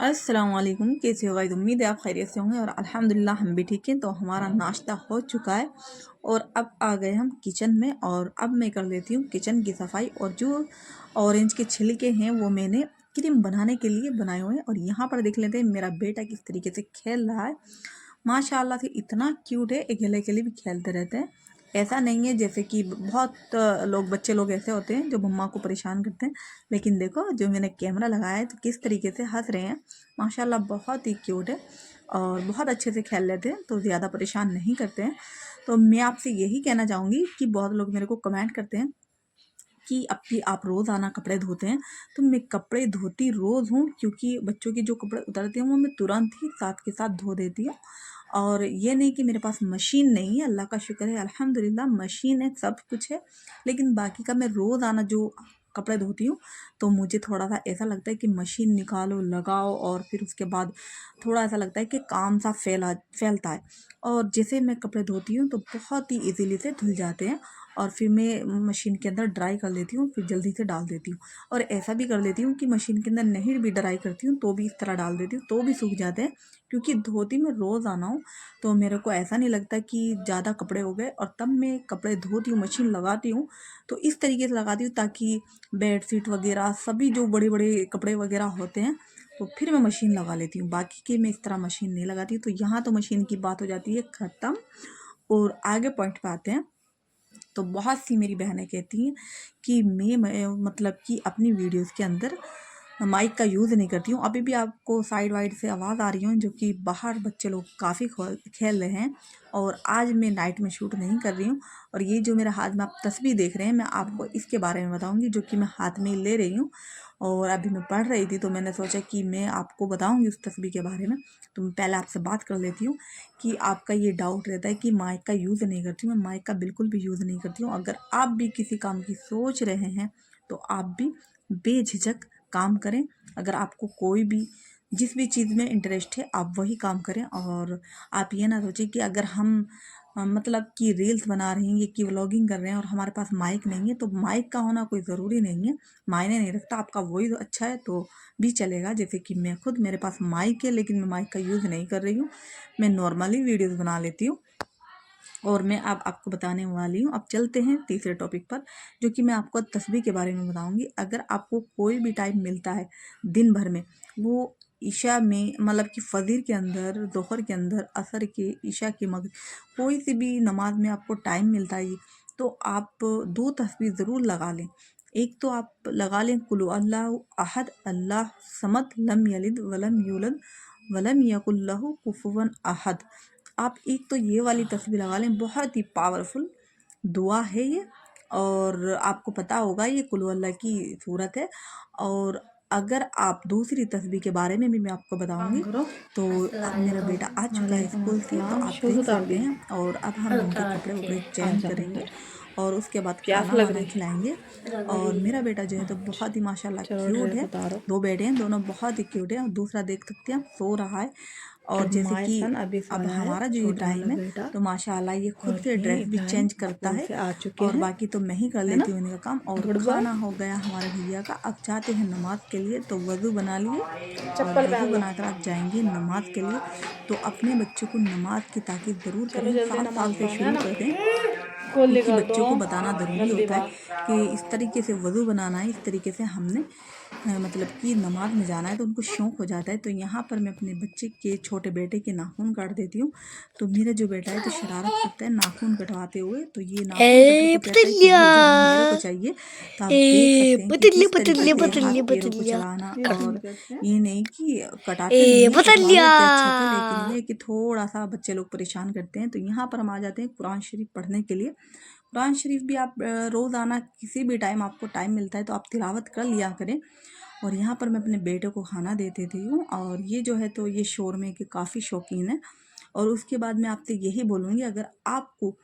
अस्सलाम वालेकुम। कैसे हो गाइस? उम्मीद है आप खैरियत से होंगे और अल्हम्दुलिल्लाह हम भी ठीक हैं। तो हमारा नाश्ता हो चुका है और अब आ गए हम किचन में और अब मैं कर लेती हूँ किचन की सफाई। और जो ऑरेंज के छिलके हैं वो मैंने क्रीम बनाने के लिए बनाए हुए हैं। और यहाँ पर देख लेते हैं मेरा बेटा किस तरीके से खेल रहा है। माशाल्लाह से इतना क्यूट है, अकेले अकेले भी खेलते रहते हैं। ऐसा नहीं है जैसे कि बहुत लोग बच्चे लोग ऐसे होते हैं जो मम्मा को परेशान करते हैं, लेकिन देखो जो मैंने कैमरा लगाया है तो किस तरीके से हंस रहे हैं। माशाल्लाह बहुत ही क्यूट है और बहुत अच्छे से खेल लेते हैं, तो ज़्यादा परेशान नहीं करते हैं। तो मैं आपसे यही कहना चाहूँगी कि बहुत लोग मेरे को कमेंट करते हैं कि अब भी आप रोज़ाना कपड़े धोते हैं। तो मैं कपड़े धोती रोज़ हूँ, क्योंकि बच्चों के जो कपड़े उतरते हैं वो मैं तुरंत ही साथ के साथ धो देती हूँ। और ये नहीं कि मेरे पास मशीन नहीं है, अल्लाह का शुक्र है, अल्हम्दुलिल्लाह मशीन है, सब कुछ है। लेकिन बाकी का मैं रोज़ाना जो कपड़े धोती हूँ तो मुझे थोड़ा सा ऐसा लगता है कि मशीन निकालो लगाओ और फिर उसके बाद थोड़ा ऐसा लगता है कि काम सा फैलता है। और जैसे मैं कपड़े धोती हूँ तो बहुत ही इजीली से धुल जाते हैं और फिर मैं मशीन के अंदर ड्राई कर लेती हूँ, फिर जल्दी से डाल देती हूँ। और ऐसा भी कर लेती हूँ कि मशीन के अंदर नहीं भी ड्राई करती हूँ तो भी इस तरह डाल देती हूँ तो भी सूख जाते हैं। क्योंकि धोती में रोज़ आना हूँ तो मेरे को ऐसा नहीं लगता कि ज़्यादा कपड़े हो गए। और तब मैं कपड़े धोती हूँ, मशीन लगाती हूँ तो इस तरीके से लगाती हूँ ताकि बेड शीट वगैरह सभी जो बड़े बड़े कपड़े वगैरह होते हैं तो फिर मैं मशीन लगा लेती हूँ। बाकी की मैं इस तरह मशीन नहीं लगाती। तो यहाँ तो मशीन की बात हो जाती है ख़त्म। और आगे पॉइंट पे आते हैं। तो बहुत सी मेरी बहनें कहती हैं कि मैं मतलब कि अपनी वीडियोस के अंदर माइक का यूज़ नहीं करती हूँ। अभी भी आपको साइड वाइड से आवाज़ आ रही है, जो कि बाहर बच्चे लोग काफ़ी खेल रहे हैं। और आज मैं नाइट में शूट नहीं कर रही हूँ। और ये जो मेरे हाथ में आप तस्वीर देख रहे हैं, मैं आपको इसके बारे में बताऊँगी, जो कि मैं हाथ में ले रही हूँ। और अभी मैं पढ़ रही थी तो मैंने सोचा कि मैं आपको बताऊँगी उस तस्वीर के बारे में। तो मैं पहले आपसे बात कर लेती हूँ कि आपका ये डाउट रहता है कि माइक का यूज़ नहीं करती हूँ। मैं माइक का बिल्कुल भी यूज़ नहीं करती हूँ। अगर आप भी किसी काम की सोच रहे हैं तो आप भी बेझिझक काम करें। अगर आपको कोई भी जिस भी चीज़ में इंटरेस्ट है आप वही काम करें। और आप ये ना सोचें कि अगर हम मतलब कि रील्स बना रहे हैं या कि व्लॉगिंग कर रहे हैं और हमारे पास माइक नहीं है, तो माइक का होना कोई ज़रूरी नहीं है, मायने नहीं रखता। आपका वॉइस अच्छा है तो भी चलेगा। जैसे कि मैं खुद, मेरे पास माइक है लेकिन मैं माइक का यूज़ नहीं कर रही हूँ, मैं नॉर्मली वीडियोज़ बना लेती हूँ। और मैं अब आपको बताने वाली हूँ। अब चलते हैं तीसरे टॉपिक पर, जो कि मैं आपको तस्बीह के बारे में बताऊँगी। अगर आपको कोई भी टाइम मिलता है दिन भर में, वो ईशा में मतलब कि फ़जर के अंदर, दोहर के अंदर, असर के, ईशा के मगरिब, कोई सी भी नमाज में आपको टाइम मिलता है तो आप दो तस्बीह ज़रूर लगा लें। एक तो आप लगा लें कुल अल्लाहु अहद अल्लाह समद लम यलिद वलम यूलद वलम यकुल लहु कुफुवन अहद। आप एक तो ये वाली तस्वीर लगा लें, बहुत ही पावरफुल दुआ है ये। और आपको पता होगा ये कुल अल्लाह की सूरत है। और अगर आप दूसरी तस्वीर के बारे में भी मैं आपको बताऊंगी। तो अब मेरा बेटा आ चुका है स्कूल से, तो आप देख सकते हैं। और अब हम इनके कपड़े वपड़े चेंज करेंगे और उसके बाद खाना वाना खिलाएंगे। और मेरा बेटा जो है तो बहुत ही माशाल्लाह क्यूट है। दो बेटे हैं, दोनों बहुत ही क्यूट है। और दूसरा देख सकते हैं सो रहा है। और जैसे कि अब हमारा जो ये टाइम है तो माशाल्लाह ये खुद से ड्रेस भी चेंज करता है। और बाकी तो मैं ही कर लेती हूँ इनका काम। और खाना हो गया हमारे भैया का, अब जाते हैं नमाज के लिए। तो वज़ू बना लिए और वज़ू बनाकर आप जाएंगे नमाज के लिए। तो अपने बच्चों को नमाज की ताकीद ज़रूर करें, 7 साल से शुरू करें, क्योंकि बच्चों को बताना ज़रूरी होता है कि इस तरीके से वज़ू बनाना है, इस तरीके से हमने मतलब कि नमाज में जाना है। तो उनको शौक़ हो जाता है। तो यहाँ पर मैं अपने बच्चे के, छोटे बेटे के नाखून काट देती हूँ। तो मेरा जो बेटा है तो शरारत करता है नाखून कटवाते हुए। तो ये नाखून कटर को कहता है कि ये जो मेरे को चाहिए। तो आप देख सकते हैं कि किस तरीके से हाथ पैरों को चलाना। और ये नहीं कि कटाते नहीं है, कटवा लेते अच्छे से, लेकिन ये कि थोड़ा सा बच्चे लोग परेशान करते हैं। तो यहाँ पर हम आ जाते हैं कुरान शरीफ पढ़ने के लिए। कुरान शरीफ भी आप रोज़ाना किसी भी टाइम आपको टाइम मिलता है तो आप तिलावत कर लिया करें। और यहाँ पर मैं अपने बेटे को खाना दे देती हूँ। और ये जो है तो ये शोरमे के काफ़ी शौकीन है। और उसके बाद मैं आपसे यही बोलूँगी, अगर आपको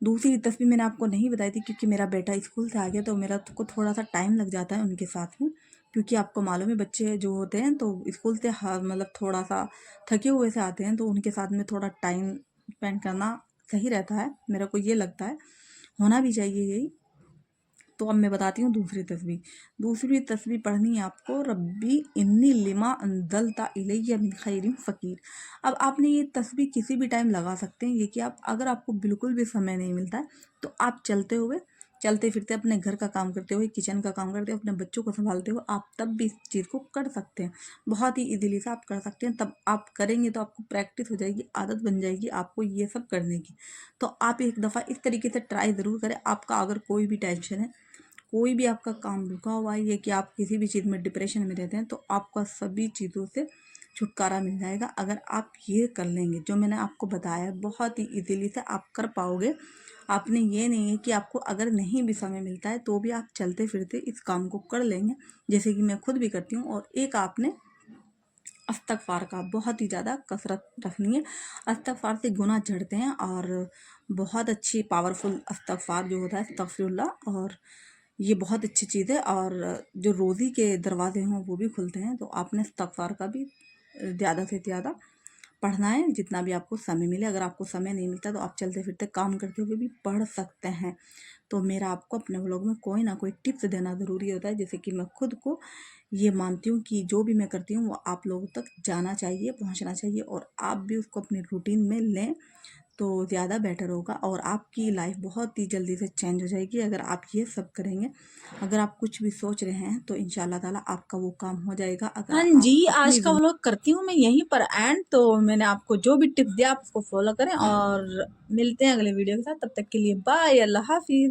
दूसरी तस्वीर मैंने आपको नहीं बताई थी क्योंकि मेरा बेटा स्कूल से आ गया तो मेरा को थोड़ा सा टाइम लग जाता है उनके साथ में। क्योंकि आपको मालूम है बच्चे जो होते हैं तो स्कूल से मतलब थोड़ा सा थके हुए से आते हैं, तो उनके साथ में थोड़ा टाइम स्पेंड करना सही रहता है, मेरा को ये लगता है, होना भी चाहिए यही। तो अब मैं बताती हूँ दूसरी तस्बीह। दूसरी तस्बीह पढ़नी है आपको, रब्बी इन्नी लिमा अंज़लता इलैया मिन खैरिन फ़कीर। अब आपने ये तस्बीह किसी भी टाइम लगा सकते हैं। ये कि आप अगर आपको बिल्कुल भी समय नहीं मिलता है तो आप चलते फिरते अपने घर का काम करते हुए, किचन का काम करते हुए, अपने बच्चों को संभालते हुए आप तब भी इस चीज़ को कर सकते हैं। बहुत ही ईज़िली से आप कर सकते हैं। तब आप करेंगे तो आपको प्रैक्टिस हो जाएगी, आदत बन जाएगी आपको ये सब करने की। तो आप एक दफ़ा इस तरीके से ट्राई ज़रूर करें। आपका अगर कोई भी टेंशन है, कोई भी आपका काम रुका हुआ है, ये कि आप किसी भी चीज़ में डिप्रेशन में रहते हैं, तो आपका सभी चीज़ों से छुटकारा मिल जाएगा अगर आप ये कर लेंगे। जो मैंने आपको बताया है बहुत ही ईज़िली से आप कर पाओगे। आपने ये नहीं है कि आपको अगर नहीं भी समय मिलता है तो भी आप चलते फिरते इस काम को कर लेंगे, जैसे कि मैं खुद भी करती हूँ। और एक आपने इस्तग़फ़ार का बहुत ही ज़्यादा कसरत रखनी है। इस्तग़फ़ार से गुनाह झड़ते हैं और बहुत अच्छी पावरफुल इस्तग़फ़ार जो होता है अस्तग़फ़िरुल्लाह, और ये बहुत अच्छी चीज़ है। और जो रोज़ी के दरवाजे हों वो भी खुलते हैं। तो आपने इस्तग़फ़ार का भी ज़्यादा से ज़्यादा पढ़ना है, जितना भी आपको समय मिले। अगर आपको समय नहीं मिलता तो आप चलते फिरते काम करते हुए भी पढ़ सकते हैं। तो मेरा आपको अपने व्लॉग में कोई ना कोई टिप्स देना ज़रूरी होता है, जैसे कि मैं खुद को ये मानती हूँ कि जो भी मैं करती हूँ वो आप लोगों तक जाना चाहिए, पहुँचना चाहिए, और आप भी उसको अपने रूटीन में लें तो ज़्यादा बेटर होगा। और आपकी लाइफ बहुत ही जल्दी से चेंज हो जाएगी अगर आप ये सब करेंगे। अगर आप कुछ भी सोच रहे हैं तो इंशाल्लाह ताला आपका वो काम हो जाएगा। अगर हाँ आप जी, आज अपनी का व्लॉग करती हूँ मैं यहीं पर एंड। तो मैंने आपको जो भी टिप्स दिया आप उसको फॉलो करें और मिलते हैं अगले वीडियो के साथ। तब तक के लिए बाय, अल्लाह हाफिज़।